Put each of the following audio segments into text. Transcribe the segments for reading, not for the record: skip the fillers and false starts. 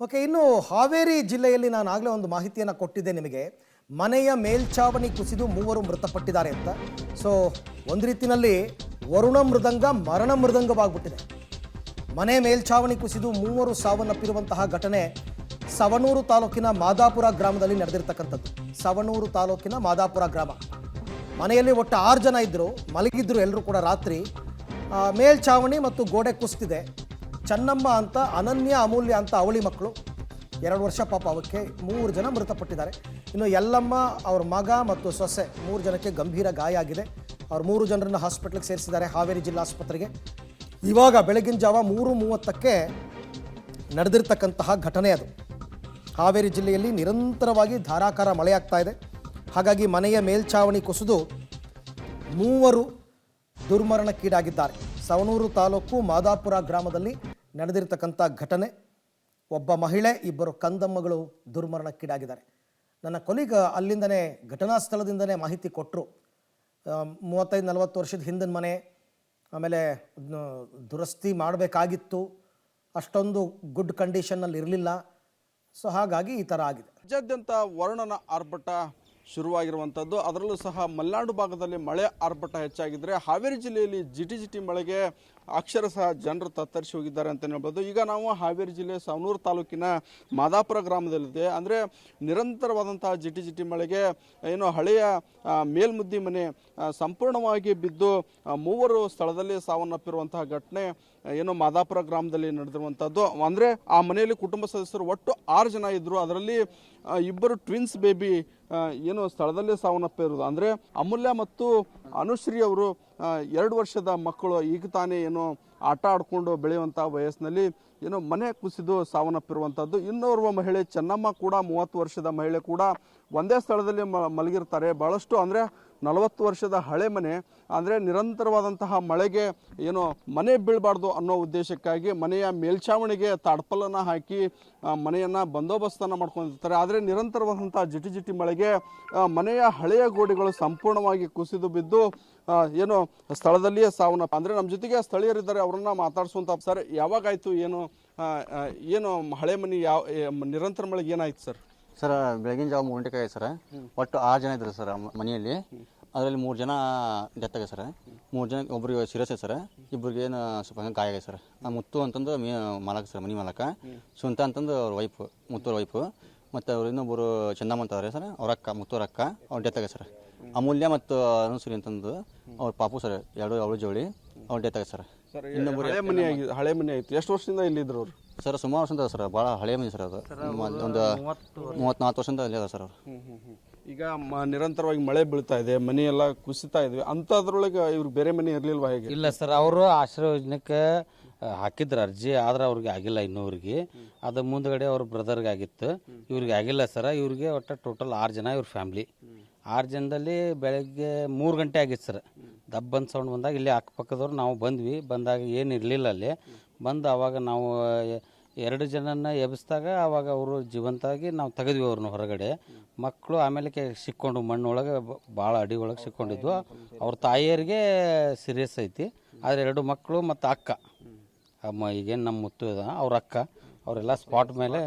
Okay, ಇನ್ನು ಹಾವೇರಿ ಜಿಲ್ಲೆಯಲ್ಲಿ ನಾನು ಆಗಲೇ ಒಂದು ಮಾಹಿತಿಯನ್ನು ಕೊಟ್ಟಿದ್ದೆ ನಿಮಗೆ. ಮನೆಯ ಮೇಲ್ಛಾವಣಿ ಕುಸಿದು 3 ಮೃತಪಟ್ಟಿದ್ದಾರೆ ಅಂತ. ಸೊ ಒಂದು ರೀತಿಯಲ್ಲಿ ವರುಣ ಮೃದಂಗ ಮರಣ ಮೃದಂಗವಾಗ್ಬಿಟ್ಟಿದೆ. ಮನೆ ಮೇಲ್ಛಾವಣಿ ಕುಸಿದು 3 ಸಾವನ್ನಪ್ಪಿರುವಂತಹ ಘಟನೆ ಸವಣೂರು ತಾಲೂಕಿನ ಮಾದಾಪುರ ಗ್ರಾಮದಲ್ಲಿ ನಡೆದಿರ್ತಕ್ಕಂಥದ್ದು. ಸವಣೂರು ತಾಲೂಕಿನ ಮಾದಾಪುರ ಗ್ರಾಮ. ಮನೆಯಲ್ಲಿ ಒಟ್ಟು 6 ಜನ ಇದ್ದರು, ಮಲಗಿದ್ರು ಎಲ್ಲರೂ ಕೂಡ. ರಾತ್ರಿ ಮೇಲ್ಛಾವಣಿ ಮತ್ತು ಗೋಡೆ ಕುಸಿದಿದೆ. ಚನ್ನಮ್ಮ ಅಂತ, ಅನನ್ಯ, ಅಮೂಲ್ಯ ಅಂತ ಅವಳಿ ಮಕ್ಕಳು, 2 ವರ್ಷ ಪಾಪ. ಅವಕ್ಕೆ 3 ಜನ ಮೃತಪಟ್ಟಿದ್ದಾರೆ. ಇನ್ನು ಯಲ್ಲಮ್ಮ, ಅವ್ರ ಮಗ ಮತ್ತು ಸೊಸೆ 3 ಜನಕ್ಕೆ ಗಂಭೀರ ಗಾಯ ಆಗಿದೆ. ಅವ್ರು 3 ಜನರನ್ನು ಹಾಸ್ಪಿಟ್ಲಿಗೆ ಸೇರಿಸಿದ್ದಾರೆ, ಹಾವೇರಿ ಜಿಲ್ಲಾ ಆಸ್ಪತ್ರೆಗೆ. ಇವಾಗ ಬೆಳಗಿನ ಜಾವ 3:30ಕ್ಕೆ ನಡೆದಿರ್ತಕ್ಕಂತಹ ಘಟನೆ ಅದು. ಹಾವೇರಿ ಜಿಲ್ಲೆಯಲ್ಲಿ ನಿರಂತರವಾಗಿ ಧಾರಾಕಾರ ಮಳೆಯಾಗ್ತಾ ಇದೆ. ಹಾಗಾಗಿ ಮನೆಯ ಮೇಲ್ಛಾವಣಿ ಕುಸಿದು 3 ದುರ್ಮರಣಕ್ಕೀಡಾಗಿದ್ದಾರೆ. ಸವಣೂರು ತಾಲೂಕು ಮಾದಾಪುರ ಗ್ರಾಮದಲ್ಲಿ ನಡೆದಿರ್ತಕ್ಕಂಥ ಘಟನೆ. ಒಬ್ಬ ಮಹಿಳೆ, 2 ಕಂದಮ್ಮಗಳು ದುರ್ಮರಣಕ್ಕೀಡಾಗಿದ್ದಾರೆ. ನನ್ನ ಕೊಲೀಗ ಅಲ್ಲಿಂದನೇ, ಘಟನಾ ಸ್ಥಳದಿಂದನೇ ಮಾಹಿತಿ ಕೊಟ್ಟರು. 35-40 ವರ್ಷದ ಹಿಂದಿನ ಮನೆ, ಆಮೇಲೆ ದುರಸ್ತಿ ಮಾಡಬೇಕಾಗಿತ್ತು, ಅಷ್ಟೊಂದು ಗುಡ್ ಕಂಡೀಷನ್ನಲ್ಲಿ ಇರಲಿಲ್ಲ. ಸೊ ಹಾಗಾಗಿ ಈ ಥರ ಆಗಿದೆ. ರಾಜ್ಯಾದ್ಯಂತ ವರುಣನ ಆರ್ಭಟ ಶುರುವಾಗಿರುವಂಥದ್ದು. ಅದರಲ್ಲೂ ಸಹ ಮಲೆನಾಡು ಭಾಗದಲ್ಲಿ ಮಳೆ ಆರ್ಭಟ ಹೆಚ್ಚಾಗಿದ್ದರೆ ಹಾವೇರಿ ಜಿಲ್ಲೆಯಲ್ಲಿ ಜಿಟಿ ಮಳೆಗೆ ಅಕ್ಷರಶಃ ಜನರು ತತ್ತರಿಸಿ ಹೋಗಿದ್ದಾರೆ ಅಂತ ಹೇಳ್ಬೋದು. ಈಗ ನಾವು ಹಾವೇರಿ ಜಿಲ್ಲೆ ಸವಣೂರು ತಾಲೂಕಿನ ಮಾದಾಪುರ ಗ್ರಾಮದಲ್ಲಿದೆ. ಅಂದರೆ ನಿರಂತರವಾದಂತಹ ಜಿಟಿ ಮಳೆಗೆ ಏನು ಹಳೆಯ ಮೇಲ್ಮುದ್ದಿ ಮನೆ ಸಂಪೂರ್ಣವಾಗಿ ಬಿದ್ದು 3 ಸ್ಥಳದಲ್ಲಿ ಸಾವನ್ನಪ್ಪಿರುವಂತಹ ಘಟನೆ ಏನು ಮಾದಾಪುರ ಗ್ರಾಮದಲ್ಲಿ ನಡೆದಿರುವಂಥದ್ದು. ಅಂದರೆ ಆ ಮನೆಯಲ್ಲಿ ಕುಟುಂಬ ಸದಸ್ಯರು ಒಟ್ಟು 6 ಜನ ಇದ್ದರು. ಅದರಲ್ಲಿ 2 ಟ್ವಿನ್ಸ್ ಬೇಬಿ ಏನು ಸ್ಥಳದಲ್ಲೇ ಸಾವನ್ನಪ್ಪಿರೋದು. ಅಂದರೆ ಅಮೂಲ್ಯ ಮತ್ತು ಅನುಶ್ರೀ ಅವರು 2 ವರ್ಷದ ಮಕ್ಕಳು. ಈಗ ತಾನೇ ಏನು ಆಟ ಆಡಿಕೊಂಡು ಬೆಳೆಯುವಂಥ ವಯಸ್ಸಿನಲ್ಲಿ ಏನು ಮನೆ ಕುಸಿದು ಸಾವನ್ನಪ್ಪಿರುವಂಥದ್ದು. ಇನ್ನೋರ್ವ ಮಹಿಳೆ ಚೆನ್ನಮ್ಮ ಕೂಡ 30 ವರ್ಷದ ಮಹಿಳೆ ಕೂಡ ಒಂದೇ ಸ್ಥಳದಲ್ಲಿ ಮಲಗಿರ್ತಾರೆ. ಭಾಳಷ್ಟು ಅಂದರೆ 40 ವರ್ಷದ ಹಳೆ ಮನೆ. ಅಂದರೆ ನಿರಂತರವಾದಂತಹ ಮಳೆಗೆ ಏನು ಮನೆ ಬೀಳಬಾರ್ದು ಅನ್ನೋ ಉದ್ದೇಶಕ್ಕಾಗಿ ಮನೆಯ ಮೇಲ್ಛಾವಣಿಗೆ ತಾಡ್ಪಲನ್ನು ಹಾಕಿ ಮನೆಯನ್ನು ಬಂದೋಬಸ್ತನ್ನು ಮಾಡ್ಕೊಂಡಿರ್ತಾರೆ. ಆದರೆ ನಿರಂತರವಾದಂತಹ ಜಿಟಿ ಮಳೆಗೆ ಮನೆಯ ಹಳೆಯ ಗೋಡೆಗಳು ಸಂಪೂರ್ಣವಾಗಿ ಕುಸಿದು ಬಿದ್ದು ಏನು ಸ್ಥಳದಲ್ಲಿಯೇ ಸಾವನ್ನಪ್ಪ. ಅಂದರೆ ನಮ್ಮ ಜೊತೆಗೆ ಸ್ಥಳೀಯರಿದ್ದಾರೆ, ಅವರನ್ನ ಮಾತಾಡಿಸುವಂಥ. ಸರ್, ಯಾವಾಗಾಯಿತು, ಏನು ಹಳೆ ಮನೆ ನಿರಂತರ ಮಳೆಗೆ ಏನಾಯ್ತು ಸರ್? ಸರ್, ಬೆಳಗಿನ ಜಾವ 3 ಗಂಟೆಗೆ ಆಯ್ತು ಸರ್. ಒಟ್ಟು 6 ಜನ ಇದ್ರು ಸರ್ ಮನೆಯಲ್ಲಿ. ಅದರಲ್ಲಿ 3 ಜನ ಡೆತ್ ಆಗಿದೆ ಸರ್. 3 ಜನ, ಒಬ್ರಿಗೆ ಸೀರಿಯಸ್ ಇದೆ ಸರ್, ಇಬ್ಬರಿಗೆ ಏನು ಸ್ವಲ್ಪ ಗಾಯ ಆಗಿದೆ ಸರ್. ಮುತ್ತು ಅಂತಂದು ಮಾಲಕ ಸರ್, ಮನೆ ಮಾಲಕ. ಸುಂತ ಅಂತಂದು ಅವ್ರ ವೈಫು, ಮುತ್ತೂರ ವೈಫು. ಮತ್ತು ಅವ್ರು ಇನ್ನೊಬ್ಬರು ಚಂದಮ್ಮ ಅಂತವ್ರೆ ಸರ್, ಅವ್ರ ಅಕ್ಕ, ಮುತ್ತೂರ ಅಕ್ಕ, ಅವ್ರು ಡೆತ್ ಆಗಿದೆ ಸರ್. ಅಮೂಲ್ಯ ಮತ್ತು ಅನುಸೂರಿ ಅಂತಂದು ಅವ್ರ ಪಾಪು ಸರ್, 2 ಅವಳು ಜೋಡಿ, ಅವ್ರು ಡೆತ್ ಆಗಿದೆ ಸರ್. ಇನ್ನೊಬ್ಬರು ಹಳೆ ಮನೆ ಆಯಿತು. ಎಷ್ಟು ವರ್ಷದಿಂದ ಇಲ್ಲಿದ್ರು ಅವರು? ಸರ್ ಸುಮಾರು ವರ್ಷದಿಂದ ಸರ್, ಭಾಳ ಹಳೆಯ ಮನೆ ಸರ್. ಅದು ಒಂದು 34 ವರ್ಷದಿಂದ ಅಲ್ಲಿ ಅದ ಸರ್ ಅವರು. ಈಗ ನಿರಂತರವಾಗಿ ಮಳೆ ಬೀಳ್ತಾ ಇದೆ, ಮನೆಯೆಲ್ಲ ಕುಸಿತಾ ಇದ್ವಿ, ಅಂಥದ್ರೊಳಗೆ ಇವ್ರಿಗೆ ಬೇರೆ ಮನೆ ಇರಲಿಲ್ವಾ? ಹೇಗೆ? ಇಲ್ಲ ಸರ್, ಅವರು ಆಶ್ರಯ ಯೋಜನೆಗೆ ಹಾಕಿದ್ರು ಅರ್ಜಿ, ಆದ್ರೆ ಅವ್ರಿಗೆ ಆಗಿಲ್ಲ ಇನ್ನೂರಿಗೆ. ಅದು ಮುಂದ್ಗಡೆ ಅವ್ರ ಬ್ರದರ್ಗೆ ಆಗಿತ್ತು, ಇವ್ರಿಗೆ ಆಗಿಲ್ಲ ಸರ್. ಇವ್ರಿಗೆ ಒಟ್ಟು ಟೋಟಲ್ 6 ಜನ ಇವ್ರ ಫ್ಯಾಮ್ಲಿ. 6 ಜನದಲ್ಲಿ ಬೆಳಗ್ಗೆ 3 ಗಂಟೆ ಆಗಿತ್ತು ಸರ್. ದಬ್ಬಂದು ಸೌಂಡ್ ಬಂದಾಗ ಇಲ್ಲಿ ಅಕ್ಕಪಕ್ಕದವ್ರು ನಾವು ಬಂದಾಗ ಏನು ಇರಲಿಲ್ಲ ಅಲ್ಲಿ. ಬಂದು ಆವಾಗ ನಾವು 2 ಜನನ ಎಬ್ಬಿಸಿದಾಗ ಆವಾಗ ಅವರು ಜೀವಂತವಾಗಿ ನಾವು ತೆಗೆದ್ವಿ ಅವ್ರನ್ನ ಹೊರಗಡೆ. ಮಕ್ಕಳು ಆಮೇಲೆ ಸಿಕ್ಕೊಂಡು ಮಣ್ಣೊಳಗೆ ಭಾಳ ಅಡಿ ಒಳಗೆ ಸಿಕ್ಕೊಂಡಿದ್ವು. ಅವ್ರ ತಾಯಿಯರಿಗೆ ಸೀರಿಯಸ್ ಐತಿ. ಆದರೆ 2 ಮಕ್ಕಳು ಮತ್ತು ಅಕ್ಕ, ಈಗೇನು ನಮ್ಮ ಮುತ್ತು ಇದೆ ಅವ್ರ ಅಕ್ಕ, ಅವರೆಲ್ಲ ಸ್ಪಾಟ್ ಮೇಲೆ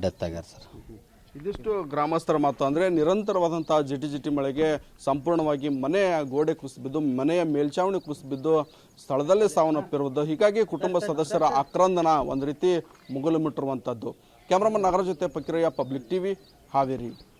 ಡೆತ್ ಆಗ್ಯಾರ ಸರ್. ಇದಿಷ್ಟು ಗ್ರಾಮಸ್ಥರ ಮಾತು. ಅಂದರೆ ನಿರಂತರವಾದಂತಹ ಜಿಟಿ ಮಳೆಗೆ ಸಂಪೂರ್ಣವಾಗಿ ಮನೆಯ ಗೋಡೆ ಕುಸಿಬಿದ್ದು, ಮನೆಯ ಮೇಲ್ಛಾವಣಿ ಕುಸಿಬಿದ್ದು ಸ್ಥಳದಲ್ಲೇ ಸಾವನ್ನಪ್ಪಿರುವುದು. ಹೀಗಾಗಿ ಕುಟುಂಬ ಸದಸ್ಯರ ಆಕ್ರಂದನ ಒಂದು ರೀತಿ ಮುಗಿಲು ಮುಟ್ಟಿರುವಂಥದ್ದು. ಕ್ಯಾಮ್ರಾಮನ್ ನಾಗರಾಜ್ ಜೊತೆ ಪಕ್ಕಿರಯ್ಯ, ಪಬ್ಲಿಕ್ ಟಿವಿ, ಹಾವೇರಿ.